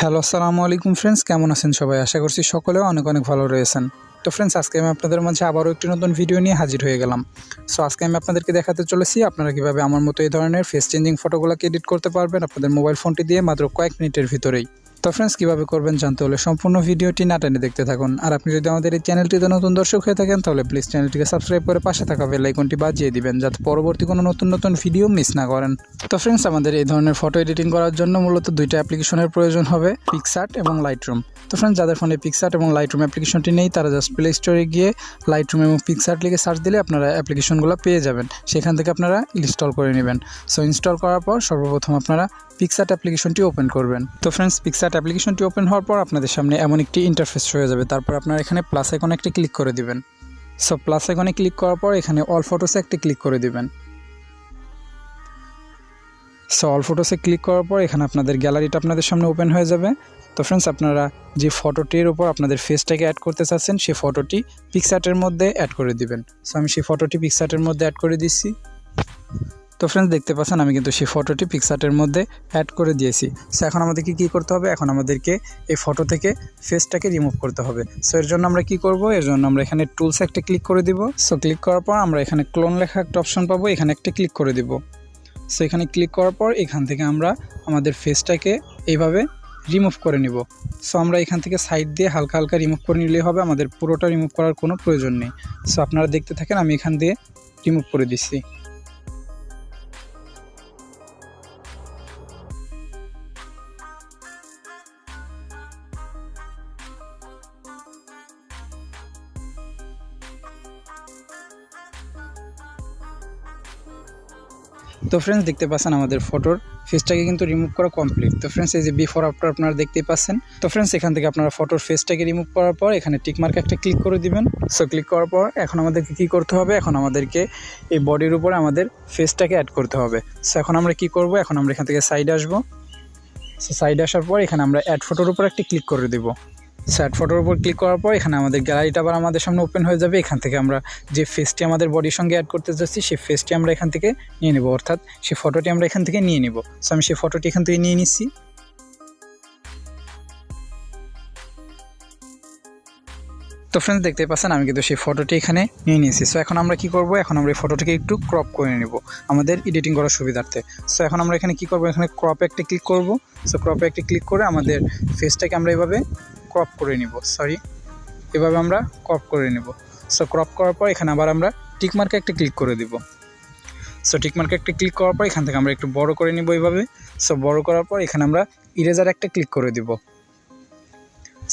Hello আসসালামু আলাইকুম friends, কেমন আছেন সবাই? আশা করছি সকলেও অনেক অনেক ভালো রয়েছেন। তো ফ্রেন্ডস, আজকে আমি আপনাদের মাঝে আবারও একটি নতুন ভিডিও নিয়ে হাজির হয়ে গেলাম। সো আজকে আমি আপনাদেরকে দেখাতে চলেছি আপনারা কীভাবে আমার মতো এই ধরনের ফেস চেঞ্জিং ফটোগুলোকে এডিট করতে পারবেন আপনাদের মোবাইল ফোনটি দিয়ে মাত্র কয়েক মিনিটের ভিতরেই। তো ফ্রেন্ডস, কীভাবে করবেন জানতে হলে সম্পূর্ণ ভিডিওটি না টেনে দেখতে থাকুন। আর আপনি যদি আমাদের এই চ্যানেলটিতে নতুন দর্শক হয়ে থাকেন তাহলে প্লিজ চ্যানেলটিকে সাবস্ক্রাইব করে পাশে থাকা বেল আইকনটি বাজিয়ে দিবেন যাতে পরবর্তী কোনো নতুন ভিডিও মিস না করেন। তো ফ্রেন্ডস, আমাদের এই ধরনের ফটো এডিটিং করার জন্য মূলত দুইটা অ্যাপ্লিকেশনের প্রয়োজন হবে, PicsArt এবং লাইটরুম। তো ফ্রেন্ডস, যাদের ফোনে PicsArt এবং লাইটরুম অ্যাপ্লিকেশনটি নেই তারা জাস্ট প্লে স্টোরে গিয়ে লাইটরুম এবং PicsArt লিখে সার্চ দিলে আপনারা অ্যাপ্লিকেশনগুলো পেয়ে যাবেন। সেখান থেকে আপনারা ইনস্টল করে নেবেন। সো ইনস্টল করার পর সর্বপ্রথম আপনারা PicsArt অ্যাপ্লিকেশনটি ওপেন করবেন। তো ফ্রেন্ডস, PicsArt অ্যাপ্লিকেশনটি ওপেন হওয়ার পর আপনাদের সামনে এমন একটি ইন্টারফেস হয়ে যাবে। তারপর আপনারা এখানে প্লাস আইকনে একটি ক্লিক করে দিবেন। সো প্লাস আইকনে ক্লিক করার পর এখানে অল ফটোসে একটি ক্লিক করে দিবেন। সো অল ফটোসে ক্লিক করার পর এখানে আপনাদের গ্যালারিটা আপনাদের সামনে ওপেন হয়ে যাবে। তো ফ্রেন্ডস, আপনারা যে ফটোটির উপর আপনাদের ফেসটাকে অ্যাড করতে চাচ্ছেন সেই ফটোটি PicsArtএর মধ্যে অ্যাড করে দিবেন। সো আমি সেই ফটোটি PicsArtএর মধ্যে অ্যাড করে দিচ্ছি। তো ফ্রেন্ডস, দেখতে পাচ্ছেন আমি কিন্তু সেই ফটোটি PicsArtএর মধ্যে অ্যাড করে দিয়েছি। সো এখন আমাদেরকে কী করতে হবে? এখন আমাদেরকে এই ফটো থেকে ফেসটাকে রিমুভ করতে হবে। সো এর জন্য আমরা কী করব? এর জন্য আমরা এখানে টুলস একটা ক্লিক করে দিব। সো ক্লিক করার পর আমরা এখানে ক্লোন লেখা একটা অপশন পাবো, এখানে একটা ক্লিক করে দিব। সো এখানে ক্লিক করার পর এখান থেকে আমরা আমাদের ফেসটাকে এইভাবে রিমুভ করে নিব। সো আমরা এখান থেকে সাইড দিয়ে হালকা হালকা রিমুভ করে নিলেই হবে, আমাদের পুরোটা রিমুভ করার কোনো প্রয়োজন নেই। সো আপনারা দেখতে থাকেন, আমি এখান দিয়ে রিমুভ করে দিচ্ছি। তো ফ্রেন্ডস, দেখতে পাচ্ছেন আমাদের ফটোর ফেসটাকে কিন্তু রিমুভ করা কমপ্লিট। তো ফ্রেন্ডস, এই যে বিফোর আফটার আপনারা দেখতেই পাচ্ছেন। তো ফ্রেন্ডস, এখান থেকে আপনারা ফটোর ফেসটাকে রিমুভ করার পর এখানে টিকমার্ক একটা ক্লিক করে দিবেন। সো ক্লিক করার পর এখন আমাদেরকে কী করতে হবে? এখন আমাদেরকে এই বডির উপরে আমাদের ফেসটাকে অ্যাড করতে হবে। সো এখন আমরা কী করব? এখন আমরা এখান থেকে সাইডে আসবো। সো সাইডে আসার পর এখানে আমরা অ্যাড ফটোর উপর একটা ক্লিক করে দেবো। স্যাড ফটোর উপর ক্লিক করার পর এখানে আমাদের গ্যালারিটা আবার আমাদের সামনে ওপেন হয়ে যাবে। এখান থেকে আমরা যে ফেসটি আমাদের বডির সঙ্গে অ্যাড করতে যাচ্ছি সেই ফেসটি আমরা এখান থেকে নিয়ে নেব, অর্থাৎ সেই ফটোটি আমরা এখান থেকে নিয়ে নেব। সো আমি সেই ফটোটি এখান থেকে নিয়ে নিচ্ছি। তো ফ্রেন্ডস, দেখতে পাচ্ছেন আমি কিন্তু সেই ফটোটি এখানে নিয়ে নিয়েছি। সো এখন আমরা কী করব? এখন আমরা এই ফটোটিকে একটু ক্রপ করে নেব আমাদের এডিটিং করার সুবিধার্থে। সো এখন আমরা এখানে কী করব? এখানে ক্রপে একটা ক্লিক করব। সো ক্রপে একটা ক্লিক করে আমাদের ফেসটাকে আমরা এভাবে ক্রপ করে নিব, এভাবে আমরা ক্রপ করে নেব। সো ক্রপ করার পর এখানে আবার আমরা টিকমার্কে একটা ক্লিক করে দিব। সো টিকমার্কে একটা ক্লিক করার পর এখান থেকে আমরা একটু বড় করে নিব এইভাবে। সো বড় করার পর এখানে আমরা ইরেজার একটা ক্লিক করে দিব।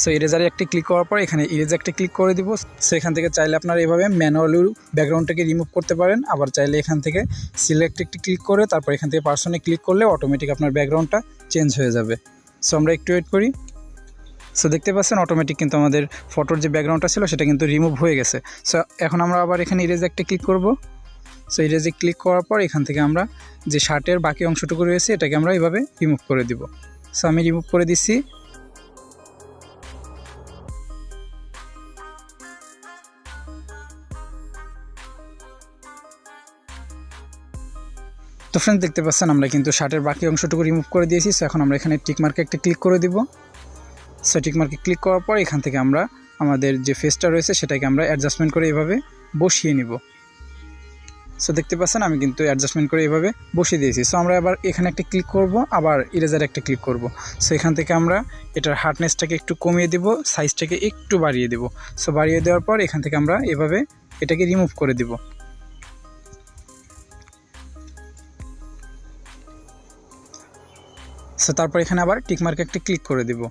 সো ইরেজারে একটা ক্লিক করার পর এখানে ইরেজ একটা ক্লিক করে দিব। সো এখান থেকে চাইলে আপনারা এইভাবে ম্যানুয়ালি ব্যাকগ্রাউন্ডটাকে রিমুভ করতে পারেন, আবার চাইলে এখান থেকে সিলেক্ট একটি ক্লিক করে তারপর এখান থেকে পার্সনে ক্লিক করলে অটোমেটিক আপনার ব্যাকগ্রাউন্ডটা চেঞ্জ হয়ে যাবে। সো আমরা একটু ওয়েট করি। সো দেখতে পাচ্ছেন অটোমেটিক কিন্তু আমাদের ফটোর যে ব্যাকগ্রাউন্ডটা ছিল সেটা কিন্তু রিমুভ হয়ে গেছে। সো এখন আমরা আবার এখানে ইরেজে একটা ক্লিক করব। সো ইরেজে ক্লিক করার পর এখান থেকে আমরা যে শার্টের বাকি অংশটুকু রয়েছে এটাকে আমরা এইভাবে রিমুভ করে দিব। সো আমি রিমুভ করে দিচ্ছি। তো ফ্রেন্ডস, দেখতে পাচ্ছেন আমরা কিন্তু শার্টের বাকি অংশটুকু রিমুভ করে দিয়েছি। সো এখন আমরা এখানে টিকমার্কে একটা ক্লিক করে দিব। সো টিকমার্কে ক্লিক করার পর এখান থেকে আমরা আমাদের যে ফেসটা রয়েছে সেটাকে আমরা অ্যাডজাস্টমেন্ট করে এভাবে বসিয়ে নিব। সো দেখতে পাচ্ছেন আমি কিন্তু অ্যাডজাস্টমেন্ট করে এভাবে বসিয়ে দিয়েছি। সো আমরা আবার এখানে একটা ক্লিক করব, আবার ইরেজারে একটা ক্লিক করব। সো এখান থেকে আমরা এটার হার্ডনেসটাকে একটু কমিয়ে দিব, সাইজটাকে একটু বাড়িয়ে দেব। সো বাড়িয়ে দেওয়ার পর এখান থেকে আমরা এভাবে এটাকে রিমুভ করে দিব। সো তারপর এখানে আবার টিকমার্কে একটা ক্লিক করে দিব।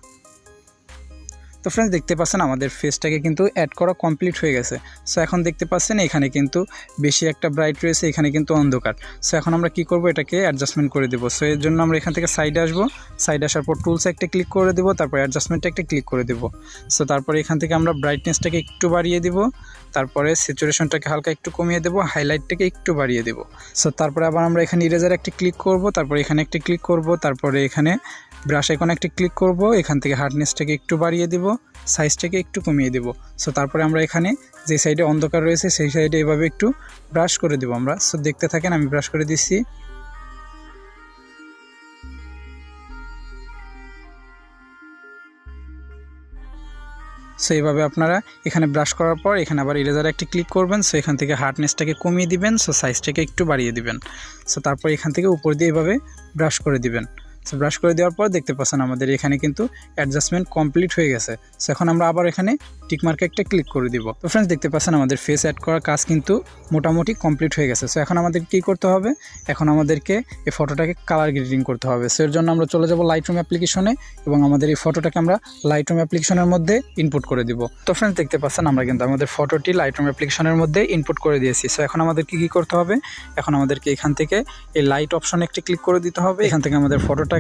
তো ফ্রেন্ডস, দেখতে পাচ্ছেন আমাদের ফেসটাকে কিন্তু অ্যাড করা কমপ্লিট হয়ে গেছে। সো এখন দেখতে পাচ্ছেন এখানে কিন্তু বেশি একটা ব্রাইট রয়েছে, এখানে কিন্তু অন্ধকার। সো এখন আমরা কি করব? এটাকে অ্যাডজাস্টমেন্ট করে দেবো। সো এর জন্য আমরা এখান থেকে সাইডে আসবো। সাইডে আসার পর টুলসে একটা ক্লিক করে দেবো, তারপর অ্যাডজাস্টমেন্টে একটা ক্লিক করে দেবো। সো তারপরে এখান থেকে আমরা ব্রাইটনেসটাকে একটু বাড়িয়ে দিব, তারপরে স্যাচুরেশনটাকে হালকা একটু কমিয়ে দেবো, হাইলাইটটাকে একটু বাড়িয়ে দেবো। সো তারপরে আবার আমরা এখানে ইরেজারে একটা ক্লিক করব, তারপরে এখানে একটা ক্লিক করব, তারপরে এখানে ব্রাশ আইকনে একটা ক্লিক করব, এখান থেকে হার্ডনেসটাকে একটু বাড়িয়ে দেব, সাইজটাকে একটু কমিয়ে দেব। সো তারপরে আমরা এখানে যে সাইডে অন্ধকার রয়েছে সেই সাইডে এভাবে একটু ব্রাশ করে দেব আমরা। সো দেখতে থাকেন, আমি ব্রাশ করে দিচ্ছি। সো এইভাবে আপনারা এখানে ব্রাশ করার পর এখানে আবার ইরেজার একটি ক্লিক করবেন। সো এখান থেকে হার্ডনেসটাকে কমিয়ে দিবেন, সো সাইজটাকে একটু বাড়িয়ে দিবেন। সো তারপর এখান থেকে উপর দিয়ে এইভাবে ব্রাশ করে দিবেন। সো ব্রাশ করে দেওয়ার পর দেখতে পাচ্ছেন আমাদের এখানে কিন্তু অ্যাডজাস্টমেন্ট কমপ্লিট হয়ে গেছে। সো এখন আমরা আবার এখানে টিকমার্কে একটা ক্লিক করে দিব। তো ফ্রেন্ডস দেখতে পাচ্ছেন আমাদের ফেস অ্যাড করার কাজ কিন্তু মোটামুটি কমপ্লিট হয়ে গেছে। সো এখন আমাদের কী করতে হবে, এখন আমাদেরকে এই ফটোটাকে কালার গ্রেডিং করতে হবে। সো এর জন্য আমরা চলে যাব লাইটরুম অ্যাপ্লিকেশনে এবং আমাদের এই ফটোটাকে আমরা লাইটরুম অ্যাপ্লিকেশনের মধ্যে ইনপুট করে দিব। তো ফ্রেন্ডস দেখতে পাচ্ছেন আমরা কিন্তু আমাদের ফটোটি লাইটরুম অ্যাপ্লিকেশনের মধ্যে ইনপুট করে দিয়েছি। সো এখন আমাদেরকে কী করতে হবে, এখন আমাদেরকে এখান থেকে এই লাইট অপশনে একটি ক্লিক করে দিতে হবে। এখান থেকে আমাদের ফটোটাকে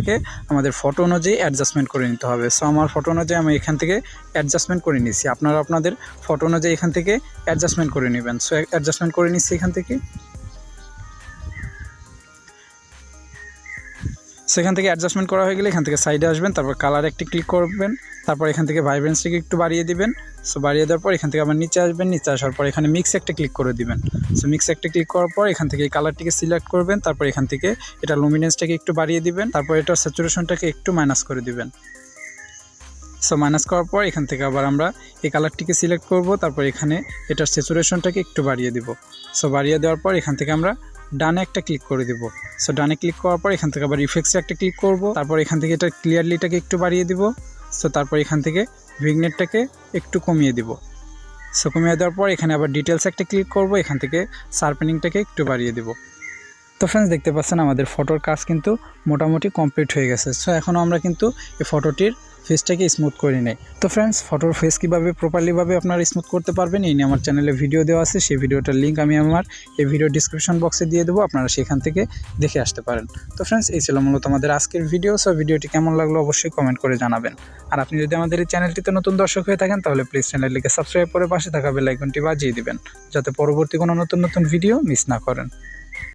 আমাদের ফটো অনুযায়ী অ্যাডজাস্টমেন্ট করে নিতে হবে। সো আমার ফটো অনুযায়ী আমি এখান থেকে অ্যাডজাস্টমেন্ট করে নিচ্ছি, আপনারা আপনাদের ফটো অনুযায়ী এখান থেকে অ্যাডজাস্টমেন্ট করে নেবেন। সো অ্যাডজাস্টমেন্ট করে নিচ্ছি এখান থেকে। সেখান থেকে অ্যাডজাস্টমেন্ট করা হয়ে গেলে এখান থেকে সাইডে আসবেন, তারপর কালার একটি ক্লিক করবেন, তারপর এখান থেকে ভাইব্রেন্সটাকে একটু বাড়িয়ে দিবেন। সো বাড়িয়ে দেওয়ার পর এখান থেকে আবার নিচে আসবেন, নিচে আসার পর এখানে মিক্স একটা ক্লিক করে দিবেন। সো মিক্স একটা ক্লিক করার পর এখান থেকে এই কালারটিকে সিলেক্ট করবেন, তারপর এখান থেকে এটা লুমিনেন্সটাকে একটু বাড়িয়ে দিবেন, তারপর এটার স্যাচুরেশনটাকে একটু মাইনাস করে দিবেন। সো মাইনাস করার পর এখান থেকে আবার আমরা এই কালারটিকে সিলেক্ট করব, তারপর এখানে এটার স্যাচুরেশনটাকে একটু বাড়িয়ে দিব। সো বাড়িয়ে দেওয়ার পর এখান থেকে আমরা ডানে একটা ক্লিক করে দিব। সো ডানে ক্লিক করার পর এখান থেকে আবার ইফেক্টসে একটা ক্লিক করব, তারপর এখান থেকে এটা ক্লিয়ারলিটাকে একটু বাড়িয়ে দিব। সো তারপর এখান থেকে ভিগনেটটাকে একটু কমিয়ে দিব। সো কমিয়ে দেওয়ার পর এখানে আবার ডিটেলস একটা ক্লিক করব, এখান থেকে শার্পেনিংটাকে একটু বাড়িয়ে দিব। তো ফ্রেন্ডস দেখতে পাচ্ছেন আমাদের ফটোর কাজ কিন্তু মোটামুটি কমপ্লিট হয়ে গেছে। সো এখনও আমরা কিন্তু এই ফটোটির ফেসটাকে স্মুথ করে নেই। তো ফ্রেন্ডস ফটোর ফেস কীভাবে প্রপারলিভাবে আপনারা স্মুথ করতে পারবেন এই নিয়ে আমার চ্যানেলে ভিডিও দেওয়া আছে, সেই ভিডিওটার লিঙ্ক আমি আমার এই ভিডিও ডিসক্রিপশন বক্সে দিয়ে দেবো, আপনারা সেখান থেকে দেখে আসতে পারেন। তো ফ্রেন্ডস এই ছিল মূলত আমাদের আজকের ভিডিও। সো ভিডিওটি কেমন লাগলো অবশ্যই কমেন্ট করে জানাবেন। আর আপনি যদি আমাদের এই চ্যানেলটিতে নতুন দর্শক হয়ে থাকেন তাহলে প্লিজ চ্যানেলটিকে সাবস্ক্রাইব করে পাশে থাকা বেল আইকনটি বাজিয়ে দিবেন, যাতে পরবর্তী কোনো নতুন ভিডিও মিস না করেন।